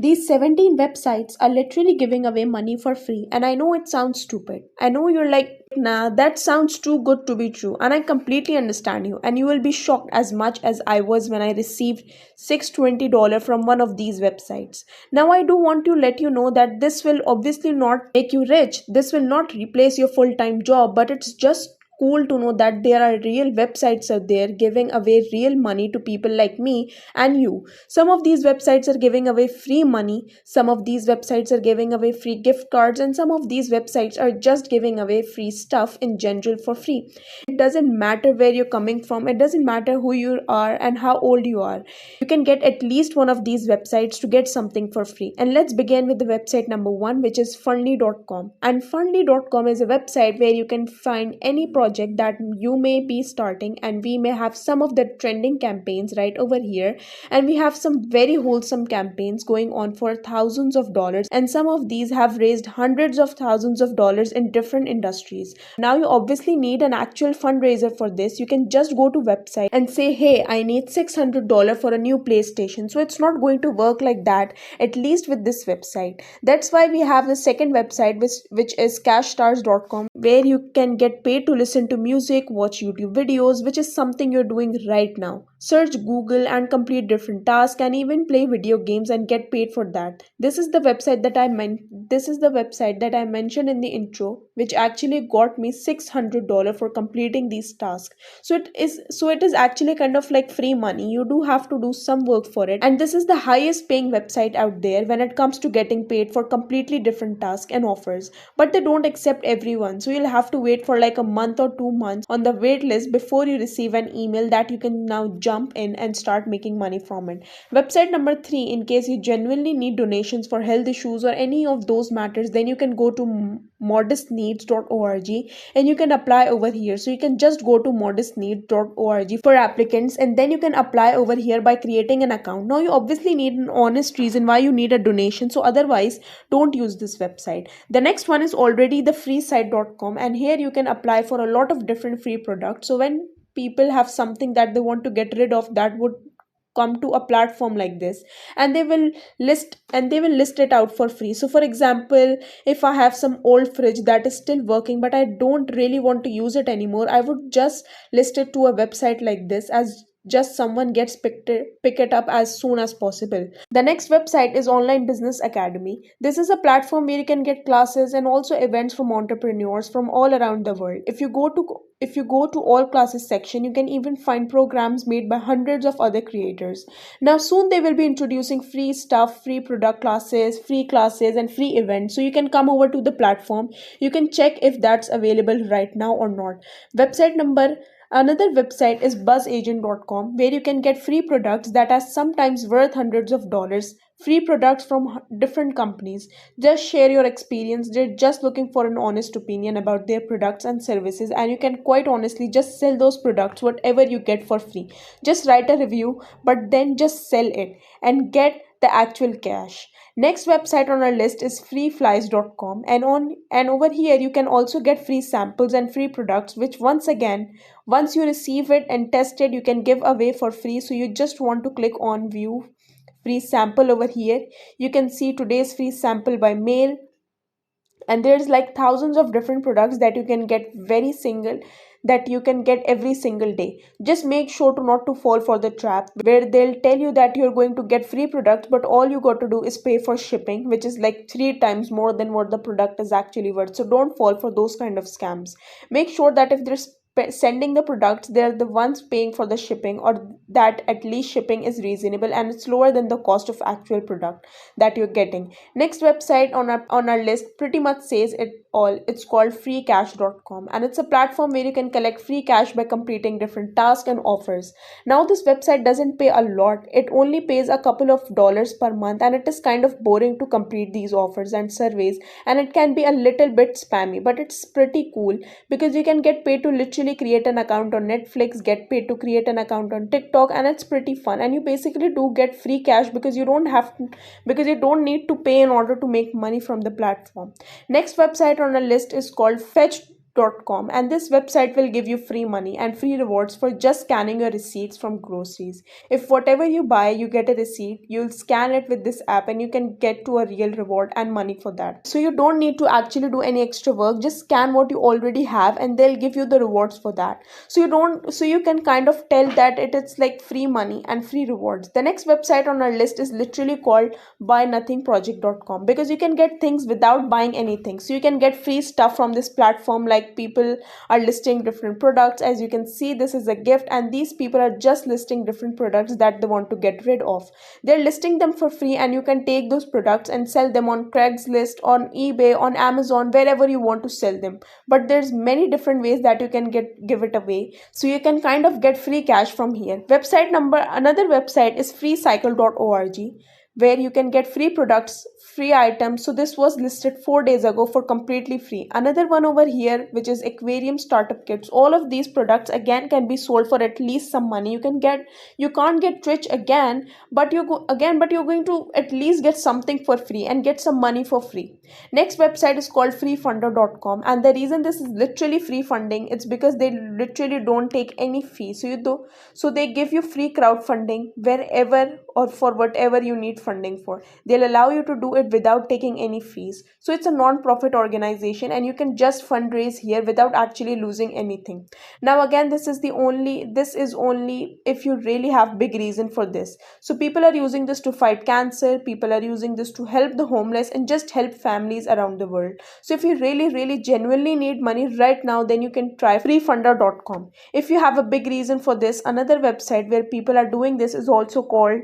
These 17 websites are literally giving away money for free. And I know it sounds stupid. I know you're like, nah, that sounds too good to be true. And I completely understand you. And you will be shocked as much as I was when I received $620 from one of these websites. Now, I do want to let you know that this will obviously not make you rich. This will not replace your full time job, but it's just cool to know that there are real websites out there giving away real money to people like me and you. Some of these websites are giving away free money, some of these websites are giving away free gift cards, and some of these websites are just giving away free stuff in general for free. It doesn't matter where you're coming from, it doesn't matter who you are and how old you are. You can get at least one of these websites to get something for free. And let's begin with the website number one, which is fundly.com. And fundly.com is a website where you can find any project that you may be starting, and we may have some of the trending campaigns right over here. And we have some very wholesome campaigns going on for thousands of dollars, and some of these have raised hundreds of thousands of dollars in different industries. Now you obviously need an actual fundraiser for this. You can just go to website and say, hey, I need $600 for a new PlayStation. So it's not going to work like that, at least with this website. That's why we have the second website, which is cashstars.com, where you can get paid to listen to music, watch YouTube videos, which is something you're doing right now. Search Google and complete different tasks, and even play video games and get paid for that. This is the website that I mentioned in the intro, which actually got me $600 for completing these tasks. So it is actually kind of like free money. You do have to do some work for it, and this is the highest paying website out there when it comes to getting paid for completely different tasks and offers. But they don't accept everyone, so you'll have to wait for like a month or 2 months on the wait list before you receive an email that you can now jump in and start making money from it. Website number three, in case you genuinely need donations for health issues or any of those matters, then you can go to modestneeds.org and you can apply over here. So you can just go to modestneeds.org for applicants, and then you can apply over here by creating an account. Now you obviously need an honest reason why you need a donation, so otherwise don't use this website. The next one is already the freesite.com, and here you can apply for a lot of different free products. So when people have something that they want to get rid of, that would come to a platform like this, and they will list it out for free. So for example, if I have some old fridge that is still working but I don't really want to use it anymore, I would just list it to a website like this, as just someone gets pick it up as soon as possible. The next website is Online Business Academy. This is a platform where you can get classes and also events from entrepreneurs from all around the world. If you go to all classes section, you can even find programs made by hundreds of other creators. Now soon they will be introducing free stuff, free product classes and free events. So you can come over to the platform. You can check if that's available right now or not. Website number Another website is buzzagent.com, where you can get free products that are sometimes worth hundreds of dollars. Free products from different companies. Just share your experience. They're just looking for an honest opinion about their products and services, and you can quite honestly just sell those products, whatever you get for free. Just write a review, but then just sell it and get the actual cash. Next website on our list is freeflies.com, and over here you can also get free samples and free products, which once you receive it and test it, you can give away for free. So you just want to click on view free sample over here. You can see today's free sample by mail, and there's like thousands of different products that you can get every single day. Just make sure to not to fall for the trap where they'll tell you that you're going to get free products, but all you got to do is pay for shipping, which is like 3 times more than what the product is actually worth. So don't fall for those kind of scams. Make sure that if they're sending the products, they're the ones paying for the shipping, or that at least shipping is reasonable and it's lower than the cost of actual product that you're getting. Next website on our list pretty much says it all. It's called freecash.com, and it's a platform where you can collect free cash by completing different tasks and offers. Now this website doesn't pay a lot. It only pays a couple of dollars per month, and it is kind of boring to complete these offers and surveys, and it can be a little bit spammy, but it's pretty cool because you can get paid to literally create an account on Netflix, get paid to create an account on TikTok, and it's pretty fun. And you basically do get free cash because you don't need to pay in order to make money from the platform. Next website on our list is called Fetch. free.com, and this website will give you free money and free rewards for just scanning your receipts from groceries. If whatever you buy you get a receipt, you'll scan it with this app and you can get to a real reward and money for that. So you don't need to actually do any extra work, just scan what you already have and they'll give you the rewards for that. So you can kind of tell that it is like free money and free rewards. The next website on our list is literally called buynothingproject.com, because you can get things without buying anything. So you can get free stuff from this platform, like people are listing different products. As you can see, this is a gift and these people are just listing different products that they want to get rid of. They're listing them for free and you can take those products and sell them on Craigslist, on eBay, on Amazon, wherever you want to sell them. But there's many different ways that you can give it away, so you can kind of get free cash from here. Another website is freecycle.org, where you can get free products, free items. So this was listed 4 days ago for completely free. Another one over here, which is aquarium startup kits. All of these products again can be sold for at least some money. You can't get rich again, but you're going to at least get something for free and get some money for free. Next website is called freefunder.com, and the reason this is literally free funding, it's because they literally don't take any fee. So they give you free crowdfunding wherever or for whatever you need funding for. They'll allow you to do it without taking any fees. So it's a non-profit organization and you can just fundraise here without actually losing anything. Now again, this is only if you really have big reason for this. So people are using this to fight cancer, people are using this to help the homeless and just help families around the world. So if you really genuinely need money right now, then you can try freefunder.com. If you have a big reason for this, another website where people are doing this is also called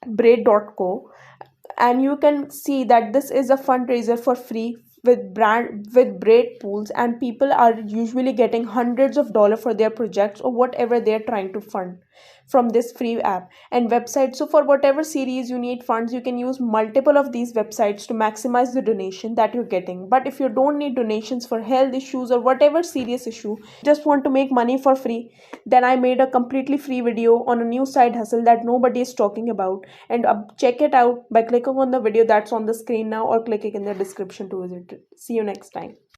braid.co, and you can see that this is a fundraiser for free with braid pools, and people are usually getting hundreds of dollars for their projects or whatever they're trying to fund from this free app and website. So for whatever series you need funds, you can use multiple of these websites to maximize the donation that you're getting. But if you don't need donations for health issues or whatever serious issue, just want to make money for free, then I made a completely free video on a new side hustle that nobody is talking about, and check it out by clicking on the video that's on the screen now or clicking in the description to visit it. See you next time.